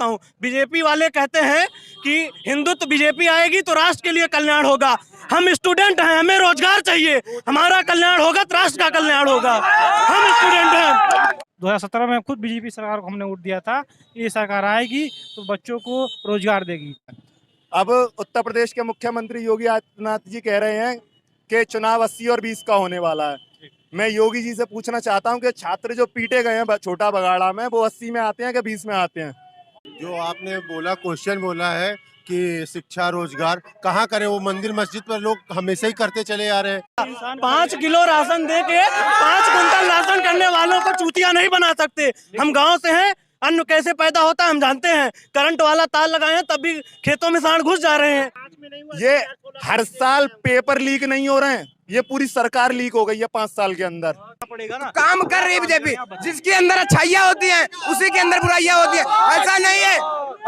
हूँ। बीजेपी वाले कहते हैं कि हिंदुत्व बीजेपी आएगी तो राष्ट्र के लिए कल्याण होगा। हम स्टूडेंट हैं, हमें रोजगार चाहिए, हमारा कल्याण होगा तो राष्ट्र का कल्याण होगा। हम स्टूडेंट हैं। 2017 में खुद बीजेपी सरकार को हमने वोट दिया था। ये सरकार आएगी तो बच्चों को रोजगार देगी। अब उत्तर प्रदेश के मुख्यमंत्री योगी आदित्यनाथ जी कह रहे हैं कि चुनाव 80 और 20 का होने वाला है। मैं योगी जी से पूछना चाहता हूं कि छात्र जो पीटे गए हैं छोटा बगाड़ा में, वो 80 में आते हैं कि 20 में आते हैं? जो आपने बोला, क्वेश्चन बोला है कि शिक्षा रोजगार कहाँ करें, वो मंदिर मस्जिद पर लोग हमेशा ही करते चले आ रहे हैं। 5 किलो राशन दे के 5 कुंटल राशन करने वालों को चूतिया नहीं बना सकते। हम गांव से हैं, अन्न कैसे पैदा होता है हम जानते हैं। करंट वाला तार लगाए हैं तब भी खेतों में सांड घुस जा रहे हैं। ये हर साल पेपर लीक नहीं हो रहे हैं, ये पूरी सरकार लीक हो गई है 5 साल के अंदर। पड़ेगा ना, काम कर रही है बीजेपी। जिसके अंदर अच्छाइयाँ होती हैं उसी के अंदर बुराइयां होती है। ऐसा नहीं है,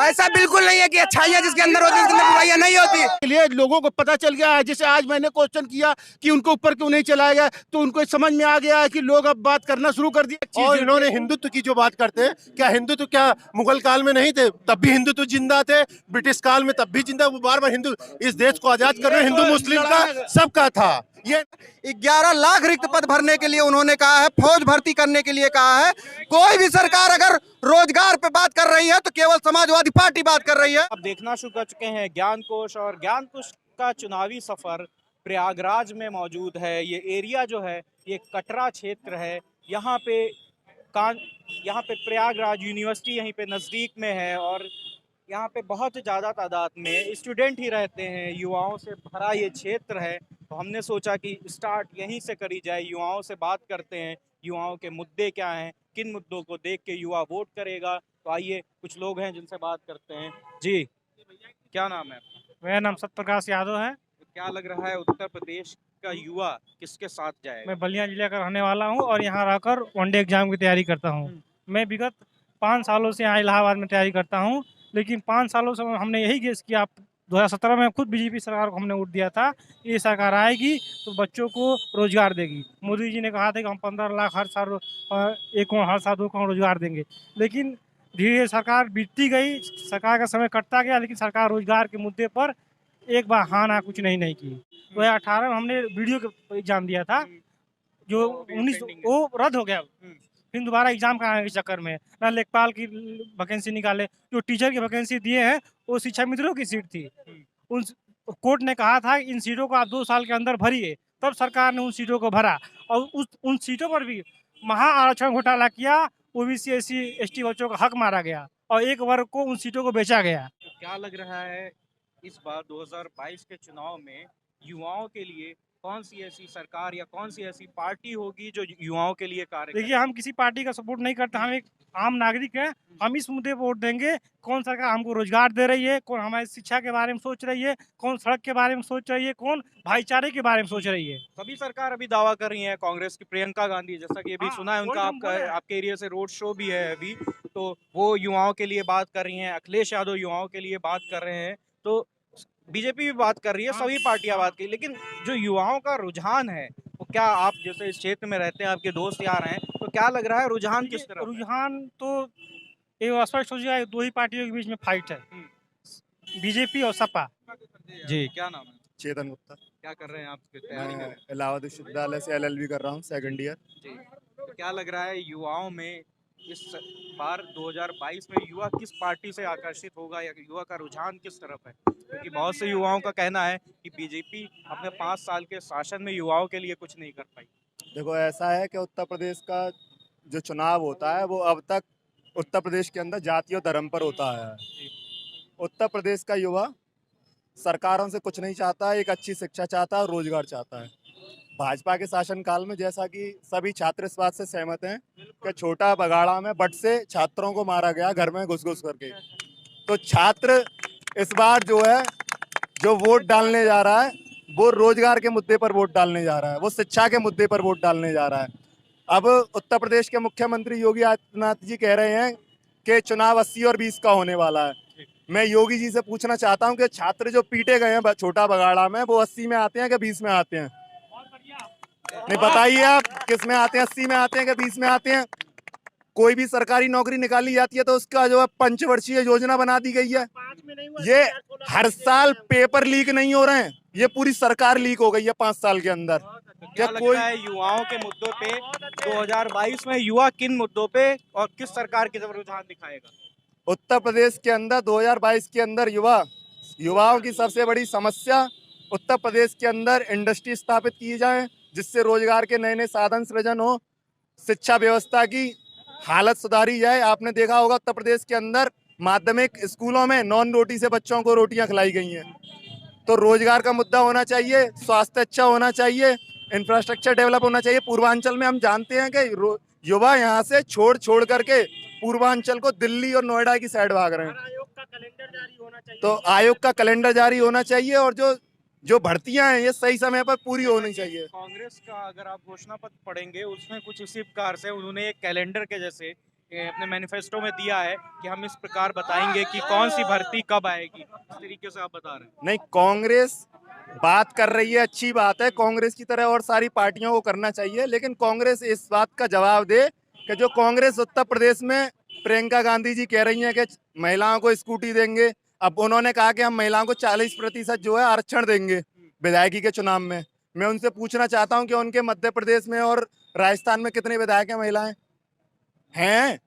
ऐसा बिल्कुल नहीं है कि अच्छाइयाँ जिसके अंदर होती है उसके अंदर बुराइयां नहीं होती। लिए लोगों को पता चल गया है। जैसे आज मैंने क्वेश्चन किया कि उनको ऊपर क्यों नहीं चलाया गया, तो उनको समझ में आ गया है कि लोग अब बात करना शुरू कर दिया। और इन्होंने हिंदुत्व की जो बात करते हैं, क्या हिंदुत्व क्या मुगल काल में नहीं थे? तब भी हिंदुत्व जिंदा थे, ब्रिटिश काल में तब भी जिंदा। वो बार बार हिंदू इस देश को आजाद करने, हिंदू मुस्लिम का सबका था। ये 11 लाख रिक्त पद भरने के लिए उन्होंने कहा है, फौज भर्ती करने के लिए कहा है। कोई भी सरकार अगर रोजगार पे बात कर रही है तो केवल समाजवादी पार्टी बात कर रही है। अब देखना शुरू कर चुके हैं ज्ञान कोश, और ज्ञान कोश का चुनावी सफर प्रयागराज में मौजूद है। ये एरिया जो है ये कटरा क्षेत्र है। यहाँ पे प्रयागराज यूनिवर्सिटी यहीं पे नज़दीक में है और यहाँ पे बहुत ज़्यादा तादाद में स्टूडेंट ही रहते हैं। युवाओं से भरा ये क्षेत्र है, तो हमने सोचा कि स्टार्ट यहीं से करी जाए। युवाओं से बात करते हैं, युवाओं के मुद्दे क्या हैं, किन मुद्दों को देख के युवा वोट करेगा। तो आइए कुछ लोग हैं जिनसे बात करते हैं। जी, क्या नाम है? मेरा नाम सत्यप्रकाश यादव है। क्या लग रहा है उत्तर प्रदेश का युवा किसके साथ जाएगा? मैं बलिया जिले का रहने वाला हूँ और यहाँ रहकर वनडे एग्जाम की तैयारी करता हूँ। मैं विगत 5 सालों से यहाँ इलाहाबाद में तैयारी करता हूँ, लेकिन 5 सालों से हमने यही गेस किया। 2017 में खुद बीजेपी सरकार को हमने वोट दिया था। ये सरकार आएगी तो बच्चों को रोजगार देगी। मोदी जी ने कहा था कि हम 15 लाख हर साल, हर साल 2 करोड़ रोजगार देंगे। लेकिन धीरे सरकार बीतती गई, सरकार का समय कटता गया, लेकिन सरकार रोजगार के मुद्दे पर एक बार हाँ ना कुछ नहीं की। 2018 में हमने वीडियो का एग्जाम दिया था, जो 19 वो रद्द हो गया। फिर दोबारा एग्जाम कराने के चक्कर में ना लेखपाल की वैकेंसी निकाले, जो टीचर की वैकेंसी दिए हैं वो शिक्षा मित्रों की सीट थी। उन कोर्ट ने कहा था इन सीटों को आप 2 साल के अंदर भरिए, तब सरकार ने उन सीटों को भरा और उन सीटों पर भी महा आरक्षण घोटाला किया। ओबीसी SC ST बच्चों का हक मारा गया और एक वर्ग को उन सीटों को बेचा गया। तो क्या लग रहा है इस बार 2022 के चुनाव में युवाओं के लिए कौन सी ऐसी सरकार या कौन सी ऐसी पार्टी होगी जो युवाओं के लिए कार्य करे? देखिए, हम किसी पार्टी का सपोर्ट नहीं करते, हम एक आम नागरिक हैं। हम इस मुद्दे पर वोट देंगे, कौन सरकार हमको रोजगार दे रही है, कौन हमारी शिक्षा के बारे में सोच रही है, कौन सड़क के बारे में सोच रही है, कौन भाईचारे के बारे में सोच रही है। सभी सरकार अभी दावा कर रही है। कांग्रेस की प्रियंका गांधी, जैसा कि अभी सुना है उनका आपके एरिया से रोड शो भी है अभी, तो वो युवाओं के लिए बात कर रही हैं। अखिलेश यादव युवाओं के लिए बात कर रहे हैं, तो बीजेपी भी बात कर रही है, सभी पार्टियां बात कर रही है। लेकिन जो युवाओं का रुझान है वो क्या, आप जैसे इस क्षेत्र में रहते हैं, आपके दोस्त यहाँ रहे हैं, तो क्या लग रहा है रुझान किस तरह? रुझान तो ये स्पष्ट हो जाएगा, 2 ही पार्टियों के बीच में फाइट है, बीजेपी और सपा। जी, क्या नाम है? चेतन गुप्ता। क्या कर रहे हैं आप? तैयारी कर रहे हैं? इलाहाबाद विश्वविद्यालय से LLB कर रहा हूँ, 2nd ईयर। जी, तो क्या लग रहा है युवाओं में इस बार 2022 में युवा किस पार्टी से आकर्षित होगा या युवा का रुझान किस तरफ है? क्योंकि बहुत से युवाओं का कहना है कि बीजेपी अपने 5 साल के शासन में युवाओं के लिए कुछ नहीं कर पाई। देखो, ऐसा है कि उत्तर प्रदेश का जो चुनाव होता है वो अब तक उत्तर प्रदेश के अंदर जाति और धर्म पर होता है। उत्तर प्रदेश का युवा सरकारों से कुछ नहीं चाहता है, एक अच्छी शिक्षा चाहता है और रोजगार चाहता है। भाजपा के शासनकाल में, जैसा कि सभी छात्र इस बात से सहमत हैं कि छोटा बगाड़ा में बट से छात्रों को मारा गया घर में घुस करके। तो छात्र इस बार जो है, जो वोट डालने जा रहा है वो रोजगार के मुद्दे पर वोट डालने जा रहा है, वो शिक्षा के मुद्दे पर वोट डालने जा रहा है। अब उत्तर प्रदेश के मुख्यमंत्री योगी आदित्यनाथ जी कह रहे हैं कि चुनाव 80 और 20 का होने वाला है। मैं योगी जी से पूछना चाहता हूं कि छात्र जो पीटे गए हैं छोटा बगाड़ा में, वो 80 में आते हैं कि 20 में आते हैं? नहीं, बताइए आप, किस में आते हैं? 80 में आते हैं कि 20 में आते हैं? कोई भी सरकारी नौकरी निकाली जाती है तो उसका जो है पंचवर्षीय योजना बना दी गई है। ये हर साल पेपर लीक नहीं हो रहे हैं, ये पूरी सरकार लीक हो गई है 5 साल के अंदर। क्या क्या लगता कोई है युवाओं के मुद्दों पे 2022 में युवा किन मुद्दों पे और किस सरकार की तरफ रुझान दिखाएगा? उत्तर प्रदेश के अंदर 2022 के अंदर युवाओं की सबसे बड़ी समस्या, उत्तर प्रदेश के अंदर इंडस्ट्री स्थापित की जाए जिससे रोजगार के नए नए साधन सृजन हो, शिक्षा व्यवस्था की हालत सुधारी जाए। आपने देखा होगा उत्तर प्रदेश के अंदर माध्यमिक स्कूलों में नॉन रोटी से बच्चों को रोटियां खिलाई गई हैं। तो रोजगार का मुद्दा होना चाहिए, स्वास्थ्य अच्छा होना चाहिए, इंफ्रास्ट्रक्चर डेवलप होना चाहिए। पूर्वांचल में हम जानते हैं कि युवा यहाँ से छोड़ करके पूर्वांचल को दिल्ली और नोएडा की साइड भाग रहे हैं। आयोग का कैलेंडर जारी होना चाहिए। तो आयोग का कैलेंडर जारी होना चाहिए और जो भर्तियां हैं ये सही समय पर पूरी होनी चाहिए। कांग्रेस का अगर आप घोषणा पत्र पढ़ेंगे उसमें कुछ इसी प्रकार से उन्होंने एक कैलेंडर के जैसे अपने मैनिफेस्टो में दिया है कि हम इस प्रकार बताएंगे कि कौन सी भर्ती कब आएगी। इस तरीके से आप बता रहे हैं। नहीं, कांग्रेस बात कर रही है, अच्छी बात है, कांग्रेस की तरह और सारी पार्टियों को करना चाहिए, लेकिन कांग्रेस इस बात का जवाब दे कि जो कांग्रेस उत्तर प्रदेश में प्रियंका गांधी जी कह रही हैं कि महिलाओं को स्कूटी देंगे, अब उन्होंने कहा कि हम महिलाओं को 40% जो है आरक्षण देंगे विधायकी के चुनाव में। मैं उनसे पूछना चाहता हूं कि उनके मध्य प्रदेश में और राजस्थान में कितने विधायक हैं महिलाएं हैं?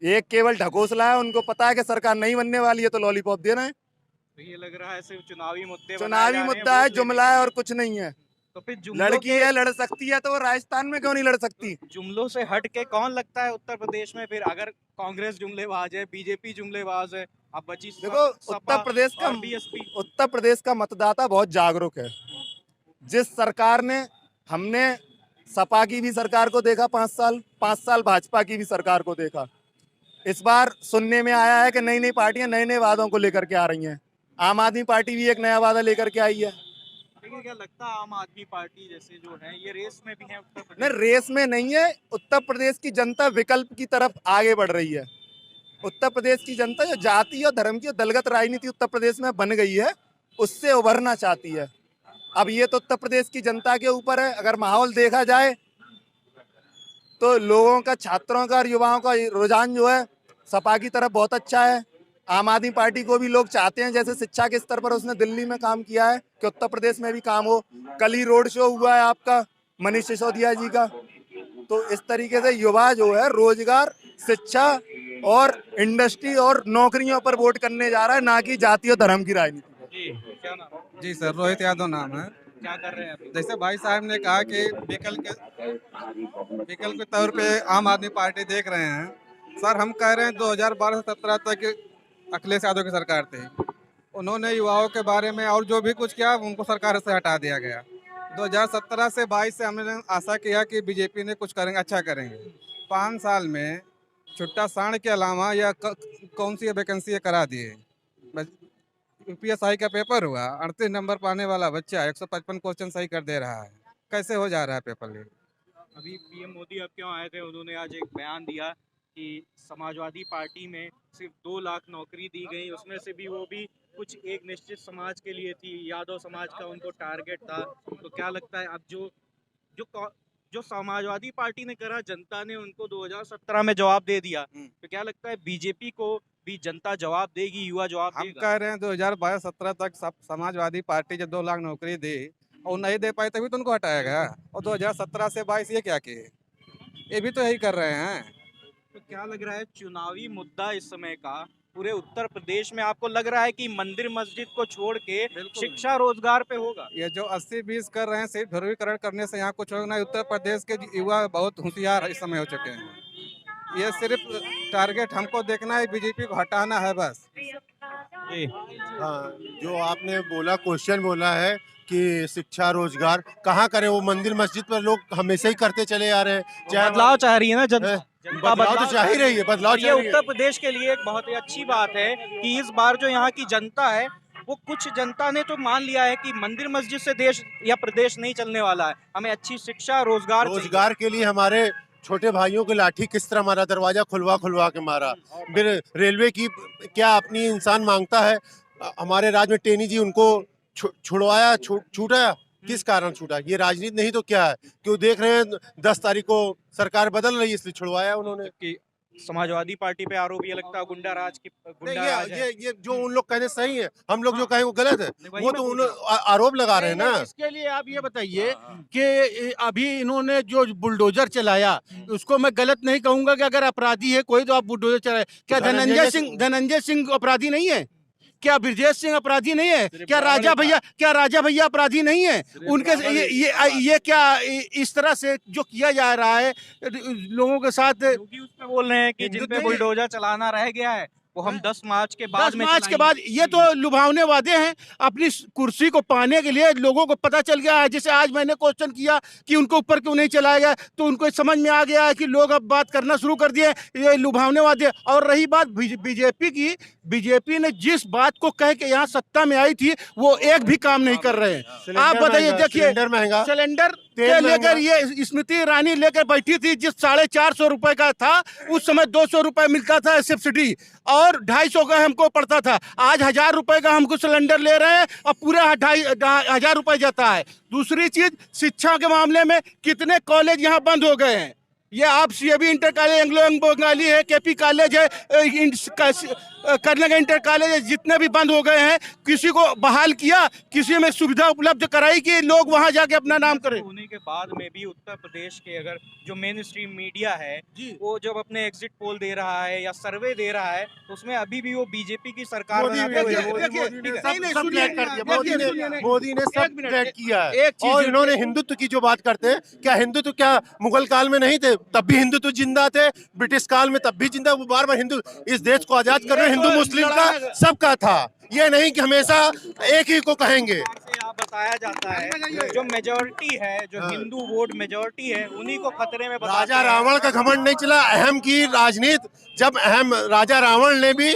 एक केवल ढकोसला है, उनको पता है कि सरकार नहीं बनने वाली है तो लॉलीपॉप दे रहे हैं। तो ये लग रहा है सिर्फ चुनावी मुद्दे चुनावी मुद्दा है, जुमला है और कुछ नहीं है। तो फिर जुमलों लड़की है, लड़ सकती है, तो वो राजस्थान में क्यों नहीं लड़ सकती? जुमलों से हट के कौन लगता है उत्तर प्रदेश में फिर अगर कांग्रेस जुमलेबाज है, बीजेपी जुमलेबाज है, अब बची देखो उत्तर प्रदेश का मतदाता बहुत जागरूक है। जिस सरकार ने, हमने सपा की भी सरकार को देखा 5 साल भाजपा की भी सरकार को देखा। इस बार सुनने में आया है कि नई नई पार्टियां नए नए वादों को लेकर के आ रही हैं। आम आदमी पार्टी भी एक नया वादा लेकर के आई है। लेकिन क्या लगता है आम आदमी पार्टी जैसे जो है ये रेस में भी है उत्तर प्रदेश? नहीं, रेस में नहीं है। उत्तर प्रदेश की जनता विकल्प की तरफ आगे बढ़ रही है। उत्तर प्रदेश की जनता जो जाति और धर्म की दलगत राजनीति उत्तर प्रदेश में बन गई है उससे उभरना चाहती है। अब ये तो उत्तर प्रदेश की जनता के ऊपर है। अगर माहौल देखा जाए तो लोगों का, छात्रों का और युवाओं का रुझान जो है सपा की तरफ बहुत अच्छा है। आम आदमी पार्टी को भी लोग चाहते हैं, जैसे शिक्षा के स्तर पर उसने दिल्ली में काम किया है, कि उत्तर प्रदेश में भी काम हो। कल ही रोड शो हुआ है आपका मनीष सिसोदिया जी का। तो इस तरीके से युवा जो है रोजगार, शिक्षा और इंडस्ट्री और नौकरियों पर वोट करने जा रहा है, ना कि जाति और धर्म की राजनीति। जी क्या नाम है? जी सर, रोहित यादव नाम है। क्या कर रहे हैं अभी? जैसे भाई साहब ने कहा कि विकल्प के तौर पे आम आदमी पार्टी देख रहे हैं। सर हम कह रहे हैं 2012 से 17 तक अखिलेश यादव की सरकार थी। उन्होंने युवाओं के बारे में और जो भी कुछ किया उनको सरकार से हटा दिया गया। 2017 से 22 से हमने आशा किया कि बीजेपी ने कुछ करेंगे, अच्छा करेंगे। 5 साल में छुट्टा साण के अलावा या कौन सी वैकेंसी करा दिए। यूपीएसआई का पेपर हुआ, 38 नंबर पाने वाला बच्चा 155 क्वेश्चन सही कर दे रहा है। कैसे हो जा रहा है पेपर लीक? अभी पीएम मोदी अब क्यों आए थे, उन्होंने आज एक बयान दिया कि समाजवादी पार्टी में सिर्फ 2 लाख नौकरी दी गई, उसमें से भी वो भी कुछ एक निश्चित समाज के लिए थी, यादव समाज का उनको टारगेट था। तो क्या लगता है अब जो समाजवादी पार्टी ने करा, जनता ने उनको 2017 में जवाब दे दिया, तो क्या लगता है बीजेपी को भी जनता जवाब देगी, युवा जवाब हम देगा? कह रहे हैं 2012-17 तक सब समाजवादी पार्टी जब 2 लाख नौकरी दी और नहीं दे पाई तभी तो उनको हटाया गया। और 2017 से 22 ये क्या किए? ये भी तो यही कर रहे हैं। तो क्या लग रहा है चुनावी मुद्दा इस समय का पूरे उत्तर प्रदेश में आपको लग रहा है कि मंदिर मस्जिद को छोड़ के शिक्षा रोजगार पे होगा? ये जो 80-20 कर रहे हैं सिर्फ ध्रुवीकरण करने से यहाँ कुछ होगा नहीं। उत्तर प्रदेश के युवा बहुत होशियार इस समय हो चुके हैं। ये सिर्फ टारगेट हमको देखना है, बीजेपी को हटाना है बस। जी हाँ, जो आपने बोला, क्वेश्चन बोला है कि शिक्षा रोजगार कहाँ करें, वो मंदिर मस्जिद पर लोग हमेशा ही करते चले आ रहे हैं। चाहे बदलाव चाह रही है ना जनता। बदलाव तो चाह ही रही है, बदलाव ये उत्तर प्रदेश के लिए एक बहुत ही अच्छी बात है कि इस बार जो यहाँ की जनता है वो, कुछ जनता ने तो मान लिया है कि मंदिर मस्जिद से देश या प्रदेश नहीं चलने वाला है, हमें अच्छी शिक्षा रोजगार के लिए हमारे छोटे भाइयों की लाठी किस तरह मारा, दरवाजा खुलवा के मारा। फिर रेलवे की क्या अपनी इंसान मांगता है। हमारे राज्य में टेनी जी उनको छुड़वाया, छूटा। किस कारण छूटा? ये राजनीति नहीं तो क्या है? क्यों देख रहे हैं 10 तारीख को सरकार बदल रही है इसलिए छुड़वाया उन्होंने। कि समाजवादी पार्टी पे आरोप ये लगता है गुंडा राज की नहीं, गुंडा राज है। ये जो उन लोग कहते सही है, हम लोग जो कहें वो गलत है, वही वो मैं तो पूछ उन रहा लोग आरोप लगा रहे हैं ना। इसके लिए आप ये बताइए कि अभी इन्होंने जो बुलडोजर चलाया उसको मैं गलत नहीं कहूंगा कि अगर अपराधी है कोई तो आप बुलडोजर चलाए। क्या धनंजय सिंह अपराधी नहीं है? क्या ब्रजेश सिंह अपराधी नहीं है? क्या राजा भैया अपराधी नहीं है? उनके ये क्या इस तरह से जो किया जा रहा है लोगों के साथ। योगी उसमें बोल रहे हैं कि जिन पे बुलडोजर चलाना रह गया है वो हम 10 मार्च के बाद 10 मार्च के बाद, ये तो लुभावने वादे हैं। अपनी कुर्सी को पाने के लिए लोगों को पता चल गया है। जैसे आज मैंने क्वेश्चन किया कि उनको ऊपर क्यों नहीं चलाया गया, तो उनको समझ में आ गया है कि लोग अब बात करना शुरू कर दिए, ये लुभावने वादे। और रही बात बीजेपी की, बीजेपी ने जिस बात को कह के यहाँ सत्ता में आई थी वो एक भी काम नहीं कर रहे हैं। आप बताइए, देखिए सिलेंडर महंगा, सिलेंडर तेल के महंगा। लेकर ये स्मृति ईरानी लेकर बैठी थी, जिस 450 रुपए का था उस समय 200 रुपए मिलता था सब्सिडी, और 250 का हमको पड़ता था। आज 1000 रुपए का हमको सिलेंडर ले रहे हैं और पूरा 2500 रुपए जाता है। दूसरी चीज, शिक्षा के मामले में कितने कॉलेज यहाँ बंद हो गए हैं। ये आप CAB inter college, Anglo Bengali है, केपी कॉलेज है, कर्नाटक इंटर कॉलेज है, जितने भी बंद हो गए हैं, किसी को बहाल किया, किसी में सुविधा उपलब्ध कराई कि लोग वहां जाके अपना नाम करें। होने के बाद में भी उत्तर प्रदेश के अगर जो मेन स्ट्रीम मीडिया है वो जब अपने एग्जिट पोल दे रहा है या सर्वे दे रहा है तो उसमें अभी भी वो बीजेपी की सरकार बनाते हुए मोदी ने सब फ्लैट किया है। और इन्होंने हिंदुत्व की जो बात करते हैं, क्या हिंदुत्व क्या मुगल काल में नहीं थे? तब भी हिंदुत्व जिंदा थे, ब्रिटिश काल में तब भी जिंदा। वो बार बार हिंदू, इस देश को आजाद कर रहे हिंदू मुस्लिम का सबका था, ये नहीं कि हमेशा एक ही को कहेंगे। यहाँ बताया जाता है जो मेजोरिटी है, जो हिंदू वोट मेजोरिटी है, उन्हीं को खतरे में बताते राजा हैं। रावण का घमंड नहीं चला, अहम की राजनीति। जब अहम राजा रावण ने भी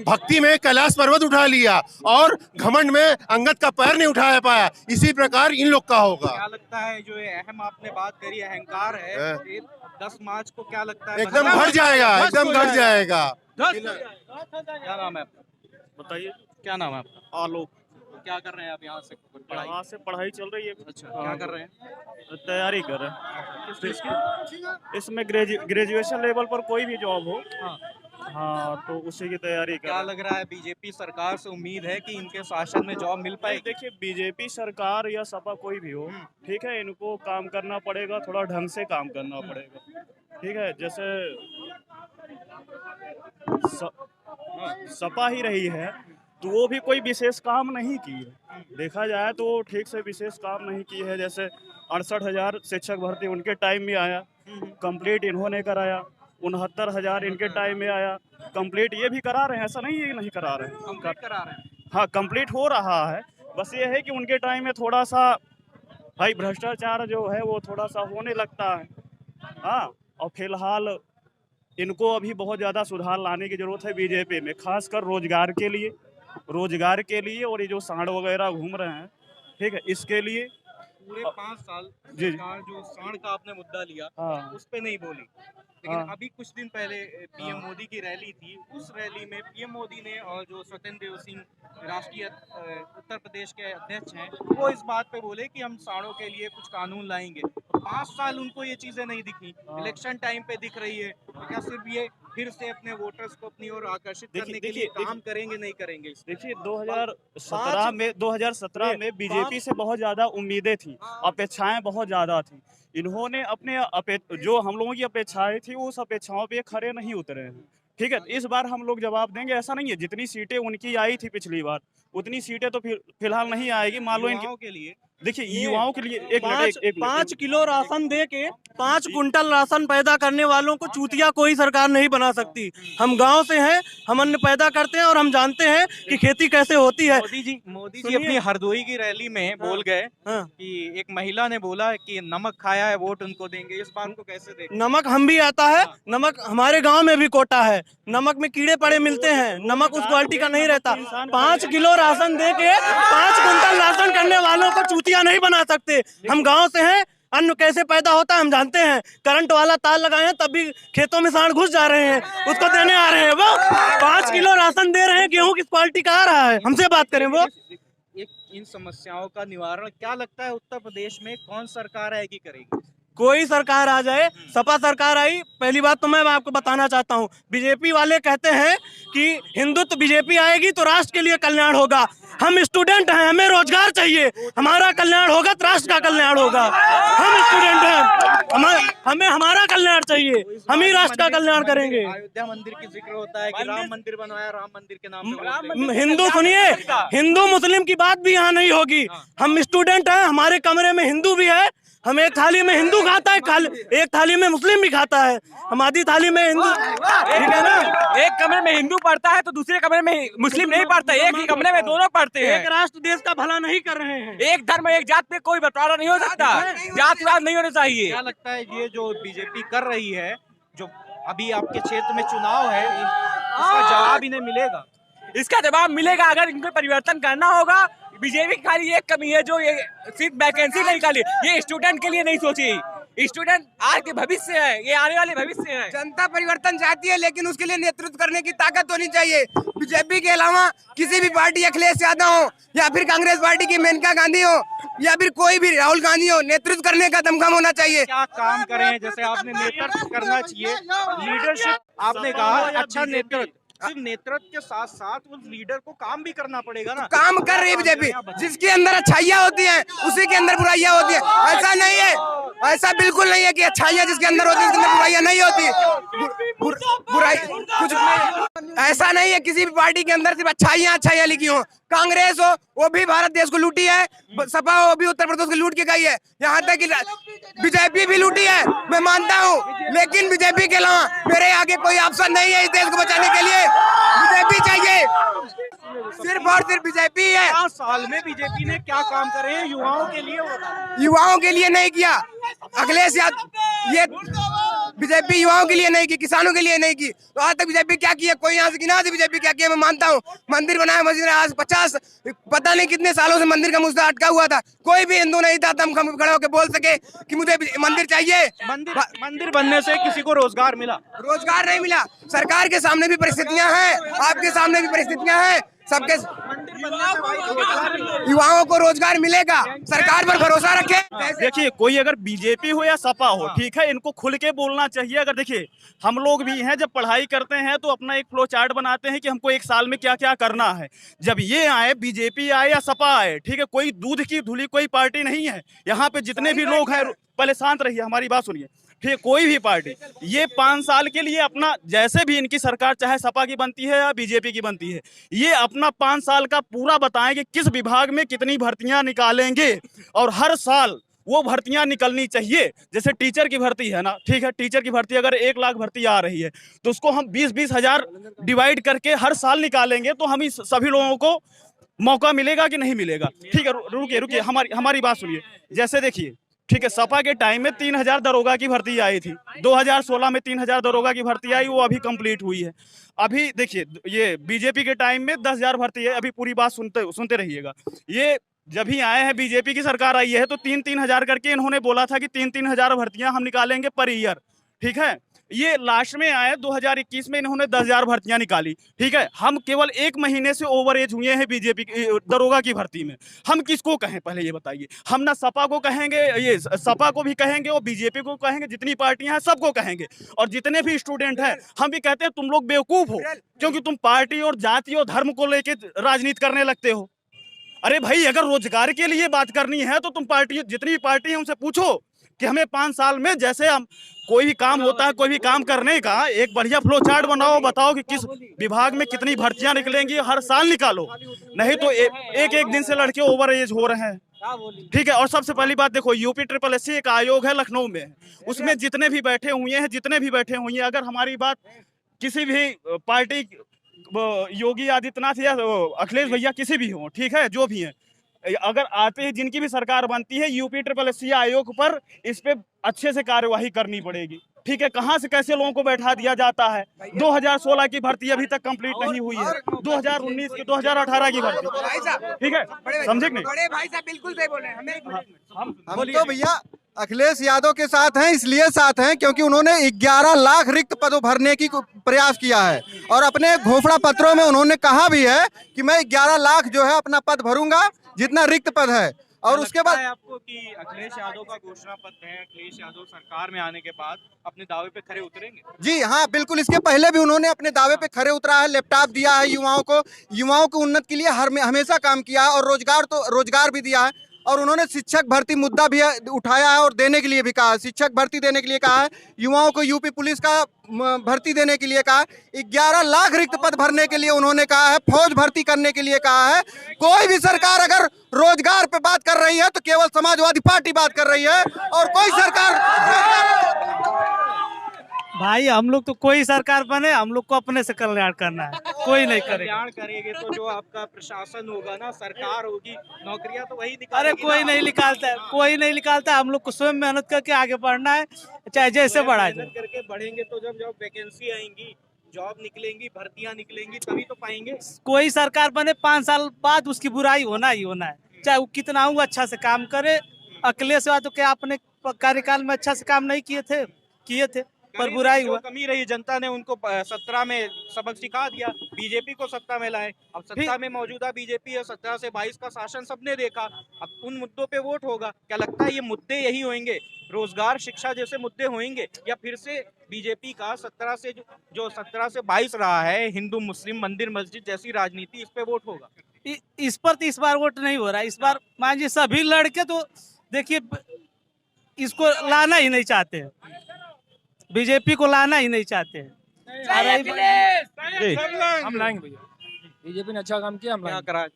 भक्ति में कैलाश पर्वत उठा लिया और घमंड में अंगद का पैर नहीं उठा पाया, इसी प्रकार इन लोग का होगा। क्या लगता है जो ये अहम आपने बात करी, अहंकार है, 10 मार्च को क्या लगता है एकदम घट जाएगा, एकदम घट जाएगा। क्या नाम है आपका? बताइए। क्या नाम है आपका? आलोक। क्या कर रहे हैं आप यहाँ से? पढ़ाई। यहाँ से पढ़ाई चल रही है। अच्छा, क्या कर रहे हैं? तैयारी कर रहे हैं। किस चीज़ की? इसमें ग्रेजुएशन लेवल पर कोई भी जॉब हो, हाँ तो उसी की तैयारी कर क्या रहे हैं। लग रहा है बीजेपी सरकार से उम्मीद है कि इनके शासन में जॉब मिल पाएगी? देखिए, बीजेपी सरकार या सपा कोई भी हो, ठीक है, इनको काम करना पड़ेगा, थोड़ा ढंग से काम करना पड़ेगा, ठीक है। जैसे सपा ही रही है तो वो भी कोई विशेष काम नहीं की है, देखा जाए तो ठीक से विशेष काम नहीं की है। जैसे 68,000 शिक्षक भर्ती उनके टाइम में आया, कंप्लीट इन्होंने कराया। 69,000 इनके टाइम में आया, कंप्लीट ये भी करा रहे हैं, ऐसा नहीं है नहीं करा रहे हैं, कंप्लीट करा रहे हैं। हाँ कंप्लीट हो रहा है। बस ये है कि उनके टाइम में थोड़ा सा भाई भ्रष्टाचार जो है वो थोड़ा सा होने लगता है, हाँ। और फिलहाल इनको अभी बहुत ज़्यादा सुधार लाने की ज़रूरत है बीजेपी में, खासकर रोजगार के लिए और ये जो सांड वगैरह घूम रहे हैं, ठीक है, इसके लिए। पूरे 5 साल जी। सरकार जो सांड का आपने मुद्दा लिया, हाँ। उस पे नहीं बोली, लेकिन हाँ। अभी कुछ दिन पहले पीएम मोदी की रैली थी, उस रैली में पीएम मोदी ने और जो स्वतंत्र देव सिंह राष्ट्रीय उत्तर प्रदेश के अध्यक्ष हैं, वो इस बात पे बोले कि हम सांडों के लिए कुछ कानून लाएंगे। 5 साल उनको ये चीजें नहीं दिखी, इलेक्शन टाइम पे दिख रही है। तो क्या सिर्फ ये फिर से अपने वोटर्स को अपनी ओर आकर्षित करने के लिए काम करेंगे, नहीं करेंगे? देखिए 2017 में बीजेपी से बहुत ज़्यादा उम्मीदें थी, अपेक्षाएं बहुत ज़्यादा थी। इन्होंने अपने जो हम लोगों की अपेक्षाएं थी उस अपेक्षाओं पे खरे नहीं उतरे हैं, ठीक है। इस बार हम लोग जवाब देंगे, ऐसा नहीं है जितनी सीटें उनकी आई थी पिछली बार उतनी सीटें तो फिलहाल नहीं आएगी। मान लो युवाओं के लिए, देखिए युवाओं के लिए एक 5 किलो राशन दे के 5 कुंटल राशन पैदा करने वालों को चूतिया कोई सरकार नहीं बना सकती। हम गांव से हैं, हम अन्न पैदा करते हैं और हम जानते हैं कि खेती कैसे होती है। मोदी जी अपनी हरदोई की रैली में बोल गए कि एक महिला ने बोला कि नमक खाया है वोट उनको देंगे। इस बात को कैसे देखें? नमक हम भी आता है, नमक हमारे गांव में भी कोटा है, नमक में कीड़े पड़े मिलते हैं, नमक उस क्वालिटी का नहीं रहता। 5 किलो राशन दे के 5 कुंटल राशन करने वालों को चूतिया नहीं बना सकते। हम गांव से हैं, अन्न कैसे पैदा होता है हम जानते हैं। करंट वाला तार लगाए हैं तब भी खेतों में सांड घुस जा रहे हैं, उसको देने आ रहे हैं। वो 5 किलो राशन दे रहे हैं, गेहूं किस क्वालिटी का आ रहा है, हमसे बात करें। वो इन समस्याओं का निवारण क्या लगता है उत्तर प्रदेश में कौन सरकार आएगी करेगी? कोई सरकार आ जाए, सपा सरकार आई, पहली बात तो मैं आपको बताना चाहता हूँ, बीजेपी वाले कहते हैं कि हिंदुत्व बीजेपी आएगी तो राष्ट्र के लिए कल्याण होगा। हम स्टूडेंट हैं, हमें रोजगार चाहिए, हमारा कल्याण होगा तो राष्ट्र का कल्याण होगा। हम स्टूडेंट हैं, हमें हमारा कल्याण चाहिए, हम ही राष्ट्र का कल्याण करेंगे। अयोध्या मंदिर की जिक्र होता है कि राम मंदिर बनवाया, राम मंदिर के नाम पे हिंदू सुनिए, हिंदू मुस्लिम की बात भी यहाँ नहीं होगी। हम स्टूडेंट हैं, हमारे कमरे में हिंदू भी है, हम एक थाली में हिंदू खाता है, एक थाली में मुस्लिम भी खाता है, हम आधी थाली में हिंदू, ठीक है ना। एक कमरे में हिंदू पढ़ता है तो दूसरे कमरे में मुस्लिम नहीं पढ़ता, एक ही कमरे में दोनों पढ़ते हैं। एक राष्ट्र देश का भला नहीं कर रहे हैं। एक धर्म एक जात पे कोई बंटवारा नहीं हो सकता, जातिवाद नहीं होना चाहिए। क्या लगता है ये जो बीजेपी कर रही है, जो अभी आपके क्षेत्र में चुनाव है, इसका जवाब इन्हें मिलेगा? इसका जवाब मिलेगा अगर इनको परिवर्तन करना होगा। बीजेपी की खाली एक कमी है जो ये सिर्फ वैकेंसी नहीं निकाली, ये स्टूडेंट के लिए नहीं सोची। स्टूडेंट आज के भविष्य है, ये आने वाले भविष्य है। जनता परिवर्तन चाहती है, लेकिन उसके लिए नेतृत्व करने की ताकत होनी चाहिए। बीजेपी के अलावा किसी भी पार्टी, अखिलेश यादव हो या फिर कांग्रेस पार्टी की मेनका गांधी हो या फिर कोई भी राहुल गांधी हो, नेतृत्व करने का दमखम होना चाहिए। क्या काम करें? जैसे आपने नेतृत्व करना चाहिए, लीडरशिप आपने कहा, अच्छा नेतृत्व, सिर्फ नेतृत्व के साथ साथ उस लीडर को काम भी करना पड़ेगा ना। काम कर रही है बीजेपी, जिसके अंदर अच्छाइयाँ होती हैं उसी के अंदर बुराइयां होती हैं। ऐसा नहीं है, ऐसा बिल्कुल नहीं है कि अच्छाइयाँ जिसके अंदर होती है उसके अंदर बुराइयां नहीं होती। बुराई कुछ नहीं, ऐसा नहीं है किसी भी पार्टी के अंदर सिर्फ अच्छाइयाँ लिखी हो। कांग्रेस हो वो भी भारत देश को लूटी है, सपा हो वो भी उत्तर प्रदेश को लूट के गई है, यहाँ तक कि बीजेपी भी लूटी है, मैं मानता हूँ। लेकिन बीजेपी के अलावा मेरे आगे कोई ऑप्शन नहीं है इस देश को बचाने के लिए। बीजेपी चाहिए, सिर्फ और सिर्फ बीजेपी है। 5 साल में बीजेपी ने क्या काम करे हैं युवाओं के लिए? युवाओं के लिए नहीं किया अखिलेश यादव, ये बीजेपी युवाओं के लिए नहीं की, किसानों के लिए नहीं की। तो आज तक बीजेपी क्या किया? कोई यहाँ से गिना दे बीजेपी क्या किया। मैं मानता हूँ मंदिर बनाया, मस्जिद, आज 50 पता नहीं कितने सालों से मंदिर का मुद्दा अटका हुआ था, कोई भी हिंदू नहीं था दम खड़ा होकर बोल सके कि मुझे मंदिर चाहिए। मंदिर बनने से किसी को रोजगार मिला? रोजगार नहीं मिला। सरकार के सामने भी परिस्थितियां हैं, आपके सामने भी परिस्थितियां हैं, सबके युवाओं को रोजगार मिलेगा, सरकार पर भरोसा रखे। देखिए, कोई अगर बीजेपी हो या सपा हो, ठीक है, इनको खुल के बोलना चाहिए। अगर देखिए, हम लोग भी हैं, जब पढ़ाई करते हैं तो अपना एक फ्लो चार्ट बनाते हैं कि हमको एक साल में क्या क्या करना है। जब ये आए, बीजेपी आए या सपा आए, ठीक है, कोई दूध की धुली कोई पार्टी नहीं है। यहाँ पे जितने भी लोग हैं, पहले शांत रहिए, हमारी बात सुनिए, ठीक, कोई भी पार्टी ये 5 साल के लिए अपना, जैसे भी इनकी सरकार चाहे सपा की बनती है या बीजेपी की बनती है, ये अपना 5 साल का पूरा बताएं कि किस विभाग में कितनी भर्तियां निकालेंगे, और हर साल वो भर्तियां निकलनी चाहिए। जैसे टीचर की भर्ती है ना, ठीक है, टीचर की भर्ती अगर 1 लाख भर्ती आ रही है तो उसको हम 20-20 हजार डिवाइड करके हर साल निकालेंगे तो हम सभी लोगों को मौका मिलेगा कि नहीं मिलेगा। ठीक है, रुकिए, हमारी बात सुनिए। जैसे देखिए, ठीक है, सपा के टाइम में 3000 दरोगा की भर्ती आई थी, 2016 में 3000 दरोगा की भर्ती आई, वो अभी कंप्लीट हुई है। अभी देखिए, ये बीजेपी के टाइम में 10,000 भर्ती है। अभी पूरी बात सुनते रहिएगा। ये जब ही आए हैं, बीजेपी की सरकार आई है तो 3-3 हजार करके इन्होंने बोला था कि 3-3 हजार भर्तियां हम निकालेंगे पर ईयर, ठीक है। ये लास्ट में आए 2021 में इन्होंने 10,000 भर्तियां निकाली, ठीक है। हम केवल 1 महीने से ओवर एज हुए हैं बीजेपी दरोगा की भर्ती में। हम किसको कहें, पहले ये बताइए। हम ना सपा को कहेंगे, ये सपा को भी कहेंगे और बीजेपी को कहेंगे, जितनी पार्टियां हैं सबको कहेंगे, और जितने भी स्टूडेंट हैं हम भी कहते हैं तुम लोग बेवकूफ हो, क्योंकि तुम पार्टी और जाति और धर्म को लेकर राजनीति करने लगते हो। अरे भाई, अगर रोजगार के लिए बात करनी है तो तुम पार्टी, जितनी भी पार्टी है उनसे पूछो कि हमें 5 साल में, जैसे हम कोई भी काम होता है, कोई भी काम करने का एक बढ़िया फ्लो चार्ट बनाओ, बताओ कि किस विभाग में कितनी भर्तियां निकलेंगी, हर साल निकालो। नहीं तो एक दिन से लड़के ओवर एज हो रहे हैं, ठीक है। और सबसे पहली बात देखो, यूपी SSS एक आयोग है, लखनऊ में, उसमें जितने भी बैठे हुए हैं, अगर हमारी बात किसी भी पार्टी, योगी आदित्यनाथ या अखिलेश भैया किसी भी हो, ठीक है, जो भी है, अगर आते हैं, जिनकी भी सरकार बनती है, यूपी SSS आयोग पर इस पे अच्छे से कार्यवाही करनी पड़ेगी, ठीक है। कहां से कैसे लोगों को बैठा दिया जाता है। 2016 की भर्ती अभी तक कंप्लीट नहीं हुई है, 2019 की, 2018 की भर्ती, ठीक है, समझे कि नहीं? बड़े भाई साहब बिल्कुल सही बोले। हम तो भैया अखिलेश यादव के साथ हैं, इसलिए साथ हैं क्योंकि उन्होंने 11 लाख रिक्त पदों भरने की प्रयास किया है, और अपने घोषणा पत्रों में उन्होंने कहा भी है कि मैं 11 लाख जो है अपना पद भरूंगा, जितना रिक्त पद है। और उसके बाद आपको कि अखिलेश यादव का घोषणा पत्र है, अखिलेश यादव सरकार में आने के बाद अपने दावे पे खरे उतरेंगे? जी हाँ, बिल्कुल। इसके पहले भी उन्होंने अपने दावे पे खरे उतरा है, लैपटॉप दिया है युवाओं को उन्नत के लिए हमेशा काम किया है, और रोजगार भी दिया है। और उन्होंने शिक्षक भर्ती मुद्दा भी उठाया है और देने के लिए भी कहा है, शिक्षक भर्ती देने के लिए कहा है, युवाओं को यूपी पुलिस का भर्ती देने के लिए कहा है, 11 लाख रिक्त पद भरने के लिए उन्होंने कहा है, फौज भर्ती करने के लिए कहा है। कोई भी सरकार अगर रोजगार पे बात कर रही है तो केवल समाजवादी पार्टी बात कर रही है, और कोई सरकार भाई हम लोग तो कोई सरकार बने, हम लोग को अपने से कल्याण करना है, कोई नहीं करेगा। कल्याण करेंगे तो जो आपका प्रशासन होगा ना, सरकार होगी, नौकरियां तो वही अरे निकालेगी कोई ना। नहीं निकालता है, कोई नहीं निकालता। हम लोग को स्वयं मेहनत करके आगे बढ़ना है, चाहे जैसे बढ़ा जाए। मेहनत करके बढ़ेंगे तो जब वैकेंसी आएंगी, जॉब निकलेंगी, भर्तियां निकलेंगी, तभी तो पाएंगे। कोई सरकार बने 5 साल बाद उसकी बुराई होना ही होना है, चाहे वो कितना हो अच्छा से काम करे। अखिलेश यादव क्या अपने कार्यकाल में अच्छा से काम नहीं किए थे पर बुराई हुआ। कमी रही, जनता ने उनको 17 में सबक सिखा दिया, बीजेपी को सत्ता में लाए। अब सत्ता में मौजूदा बीजेपी है, 17 से 22 का शासन सबने देखा। अब उन मुद्दों पे वोट होगा। क्या लगता है ये मुद्दे यही होंगे, रोजगार, शिक्षा जैसे मुद्दे होंगे, या फिर से बीजेपी का 17 से 22 रहा है, हिंदू मुस्लिम मंदिर मस्जिद जैसी राजनीति, इस पे वोट होगा? इस पर तो इस बार वोट नहीं हो रहा है। इस बार मान लीजिए सभी लड़के तो देखिए इसको लाना ही नहीं चाहते, बीजेपी को लाना ही नहीं चाहते। हम लाएंगे भैया, बीजेपी ने अच्छा काम किया, हम लाएंगे।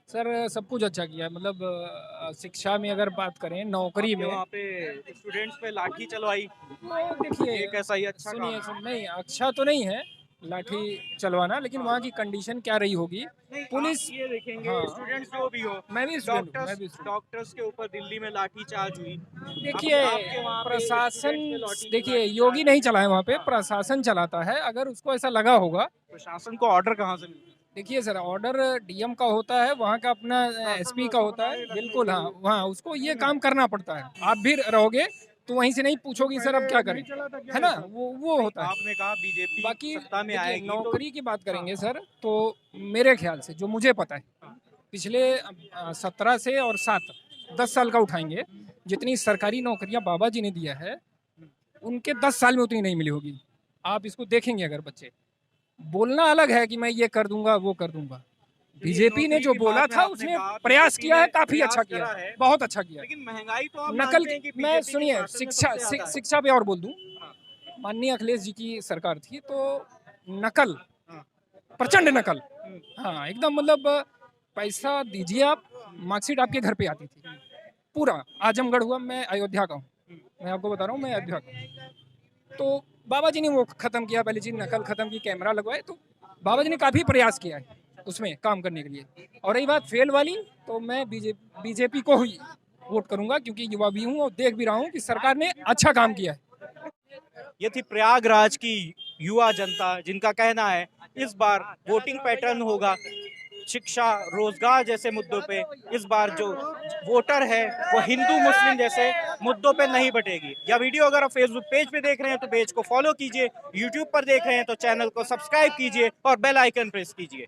सर सब कुछ अच्छा किया है, मतलब शिक्षा में अगर बात करें, नौकरी में वहाँ पे स्टूडेंट्स पे लाठी चलवाई, देखिए ये कैसा ही अच्छा काम है? नहीं अच्छा तो नहीं है लाठी चलवाना, लेकिन वहाँ की कंडीशन क्या रही होगी पुलिस। ये देखेंगे हाँ। स्टूडेंट्स जो भी हो, मैं भी स्टूडेंट हूँ, मैं भी student हूँ। डॉक्टर्स के ऊपर दिल्ली में लाठीचार्ज हुई। देखिए आपके वहाँ पे प्रशासन, students पे लाठी देखिए चलाई, योगी नहीं चलाए वहाँ पे, प्रशासन चलाता है। अगर उसको ऐसा लगा होगा, प्रशासन को ऑर्डर कहाँ से मिलता है? देखिए सर ऑर्डर डीएम का होता है, वहाँ का अपना एसपी का होता है, बिल्कुल। हाँ वहाँ उसको ये काम करना पड़ता है। आप भी रहोगे तो वहीं से नहीं पूछोगे सर अब क्या करें, है ना, वो होता है। आपने कहा बीजेपी बाकी सत्ता में देखिए, आएगी तो नौकरी की बात करेंगे सर, तो मेरे ख्याल से जो मुझे पता है, पिछले 17 से और 7 10 साल का उठाएंगे, जितनी सरकारी नौकरियां बाबा जी ने दिया है उनके 10 साल में उतनी नहीं मिली होगी। आप इसको देखेंगे, अगर बच्चे बोलना अलग है कि मैं ये कर दूंगा वो कर दूंगा, बीजेपी ने जो बोला था उसने प्रयास किया है, काफी अच्छा किया है, बहुत अच्छा किया। लेकिन महंगाई तो आप नकल मानते हैं कि मैं BJP के सुनिए, शासन में शिक्षा सबसे ज्यादा है। शिक्षा पे और बोल दूं, माननीय अखिलेश जी की सरकार थी तो नकल, प्रचंड नकल, हाँ एकदम, मतलब पैसा दीजिए आप, मार्कशीट आपके घर पे आती थी पूरा। आजमगढ़ हुआ, मैं अयोध्या का हूँ, मैं आपको बता रहा हूँ, मैं अयोध्या का हूँ। तो बाबा जी ने वो खत्म किया, पहली चीज नकल खत्म की, कैमरा लगवाए। तो बाबा जी ने काफी प्रयास किया है उसमें काम करने के लिए। और रही बात फेल वाली, तो मैं बीजेपी को ही वोट करूंगा, क्योंकि युवा भी हूँ और देख भी रहा हूँ कि सरकार ने अच्छा काम किया है। ये थी प्रयागराज की युवा जनता, जिनका कहना है इस बार वोटिंग पैटर्न होगा शिक्षा, रोजगार जैसे मुद्दों पे। इस बार जो वोटर है वो हिंदू मुस्लिम जैसे मुद्दों पे नहीं बटेगी। या वीडियो अगर आप फेसबुक पेज पे देख रहे हैं तो पेज को फॉलो कीजिए, यूट्यूब पर देख रहे हैं तो चैनल को सब्सक्राइब कीजिए और बेल आइकन प्रेस कीजिए।